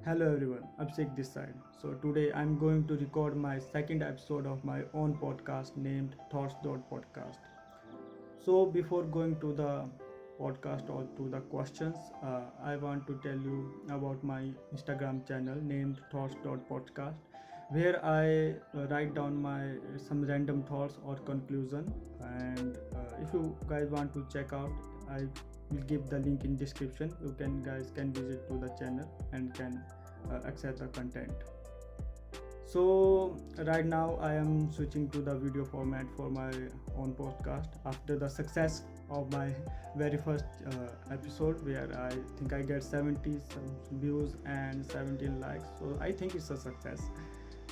Hello everyone, Abhishek this side. So today I'm going to record my second episode of my own podcast named Thoughts Podcast. So before going to the podcast or to the questions, I want to tell you about my Instagram channel named Thoughts Podcast, where I write down my some random thoughts or conclusion. And if you guys want to check out, I will give the link in description. You can guys can visit to the channel and can access the content. So right now I am switching to the video format for my own podcast after the success of my very first episode, where I think I get 70 views and 17 likes. So I think it's a success.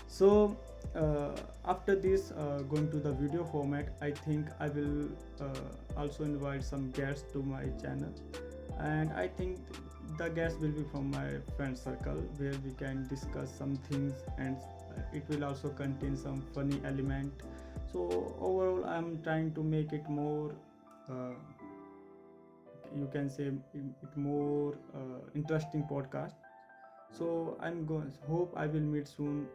So after this, going to the video format, I think I will also invite some guests to my channel, and I think the guests will be from my friend circle, where we can discuss some things, and it will also contain some funny element. So overall I'm trying to make it more uh, you can say it more interesting podcast. So I'm going hope I will meet soon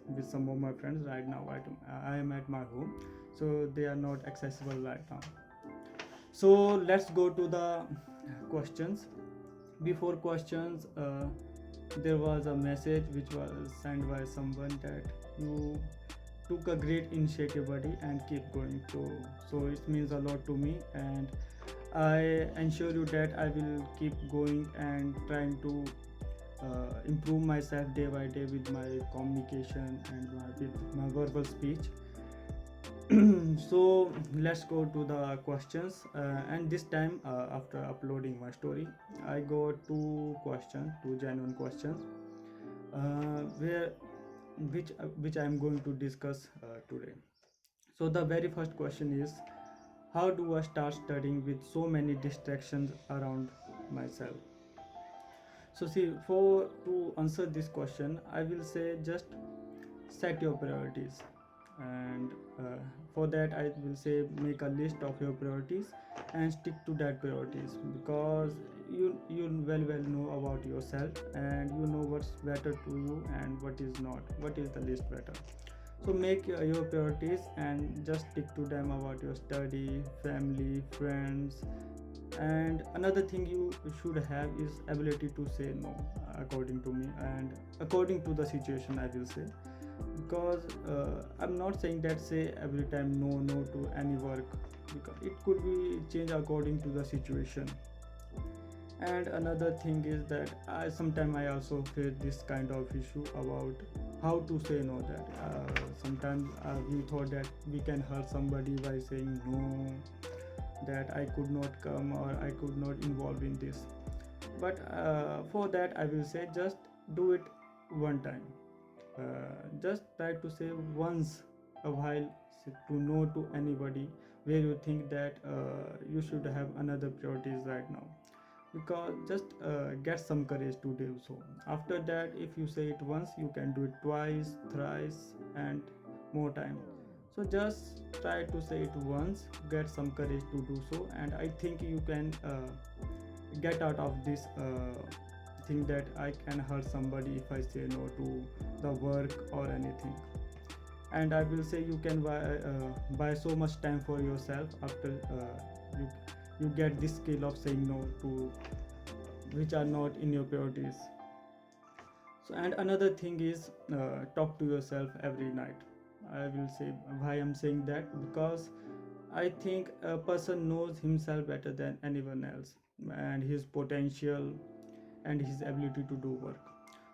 with some of my friends. Right now I am at my home, so they are not accessible right now. So let's go to the questions. Before questions, there was a message which was sent by someone that you took a great initiative, buddy, and keep going. So it means a lot to me, and I ensure you that I will keep going and trying to improve myself day by day with my communication and with my verbal speech. So let's go to the questions, and this time after uploading my story I got two genuine questions, where which I'm going to discuss today. So the very first question is, how do I start studying with so many distractions around myself? So see, for to answer this question, I will say just set your priorities, and for that I will say make a list of your priorities and stick to that priorities, because you well know about yourself, and you know what's better to you and what is not, what is the least better. So make your priorities and just stick to them about your study, family, friends. And another thing you should have is ability to say no, according to me, and according to the situation I will say, because I'm not saying that say every time no to any work, because it could be changed according to the situation. And another thing is that I also face this kind of issue about how to say no, that sometimes we thought that we can hurt somebody by saying no, that I could not come or I could not involve in this. But for that I will say just do it one time. Just try to say once a while to no to anybody where you think that you should have another priorities right now, because just get some courage to do so. After that, if you say it once, you can do it twice, thrice, and more time. So just try to say it once, get some courage to do so, and I think you can get out of this thing that I can hurt somebody if I say no to the work or anything. And I will say you can buy so much time for yourself after you you get this skill of saying no to which are not in your priorities. So and another thing is talk to yourself every night. I will say why I'm saying that, because I think a person knows himself better than anyone else, and his potential and his ability to do work.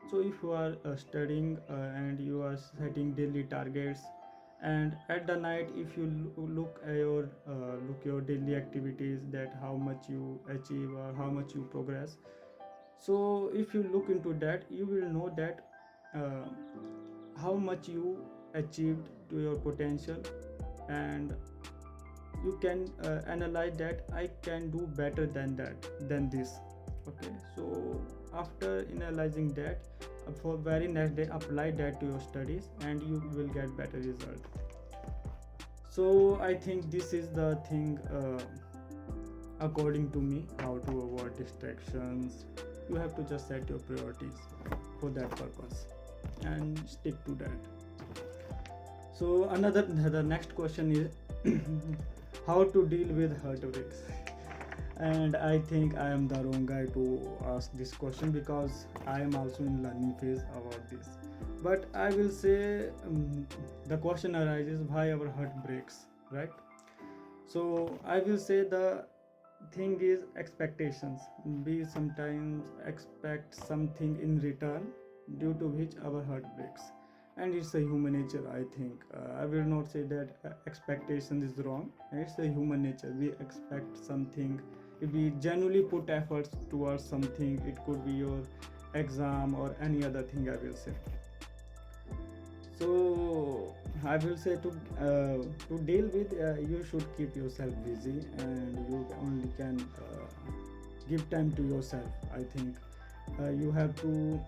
So if you are studying and you are setting daily targets, and at the night if you look at your daily activities, that how much you achieve or how much you progress. So if you look into that, you will know that uh, how much you achieved to your potential, and you can analyze that I can do better than this. Okay, so after analyzing that, for very next day apply that to your studies and you will get better result. So I think this is the thing, according to me, how to avoid distractions. You have to just set your priorities. for that purpose and stick to that. So the next question is how to deal with heartbreaks. And I think I am the wrong guy to ask this question because I am also in learning phase about this. But I will say the question arises why our heart breaks, right? So I will say the thing is expectations. We sometimes expect something in return due to which our heart breaks. And it's a human nature, I think. I will not say that expectation is wrong. It's a human nature. We expect something. If we genuinely put efforts towards something, it could be your exam or any other thing, I will say. So I will say to deal with, you should keep yourself busy, and you only can give time to yourself. I think you have to.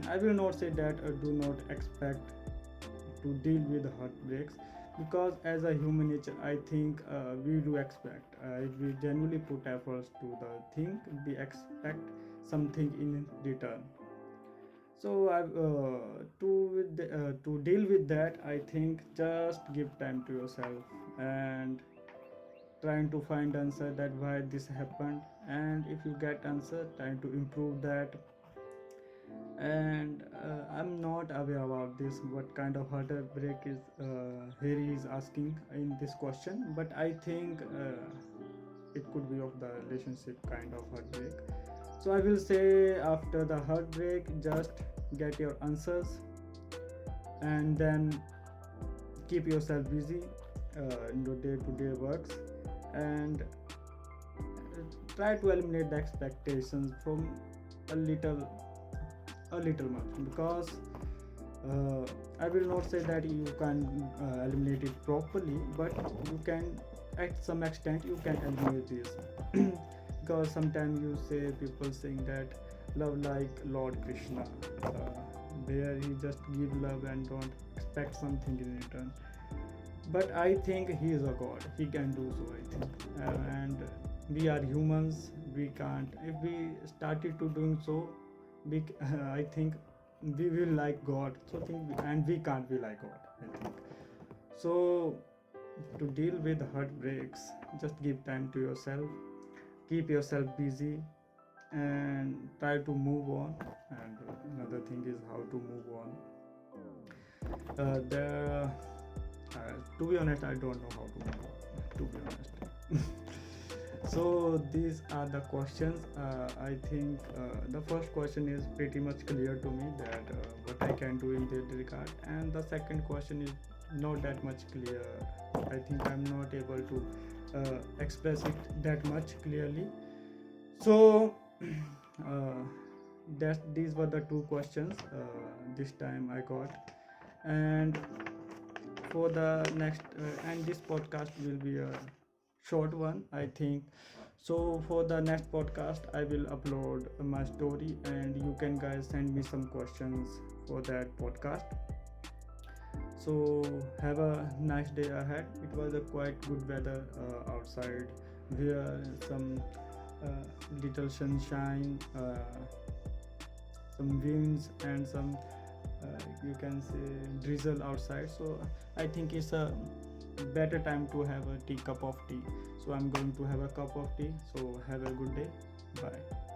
I will not say that do not expect to deal with heartbreaks, because as a human nature, I think we do expect. If we genuinely put efforts to the thing, we expect something in return. So to deal with that, I think just give time to yourself and trying to find answer that why this happened, and if you get answer, trying to improve that. And I'm not aware about this what kind of heartbreak is here he is asking in this question, but I think it could be of the relationship kind of heartbreak. So I will say after the heartbreak, just get your answers and then keep yourself busy in your day-to-day works, and try to eliminate the expectations from a little much, because I will not say that you can eliminate it properly, but you can, at some extent you can eliminate this. Because sometimes you say people saying that love like Lord Krishna, where he just give love and don't expect something in return. But I think he is a god, he can do so, I think. And we are humans, we can't. If we started to doing so, we I think we will like god, so and we can't be like god, I think. So to deal with heartbreaks, just give time to yourself, keep yourself busy, and try to move on. And another thing is how to move on. There To be honest, I don't know how to move on, to be honest. So these are the questions. I think the first question is pretty much clear to me, that what I can do in that regard, and the second question is not that much clear. I think I'm not able to express it that much clearly. So that these were the two questions this time I got. And for the next and this podcast will be a short one, I think. So for the next podcast, I will upload my story, and you can guys send me some questions for that podcast. So have a nice day ahead. It was a quite good weather outside, where some little sunshine, some winds, and some you can say drizzle outside. So I think it's a better time to have a cup of tea. So I'm going to have a cup of tea. So have a good day. Bye.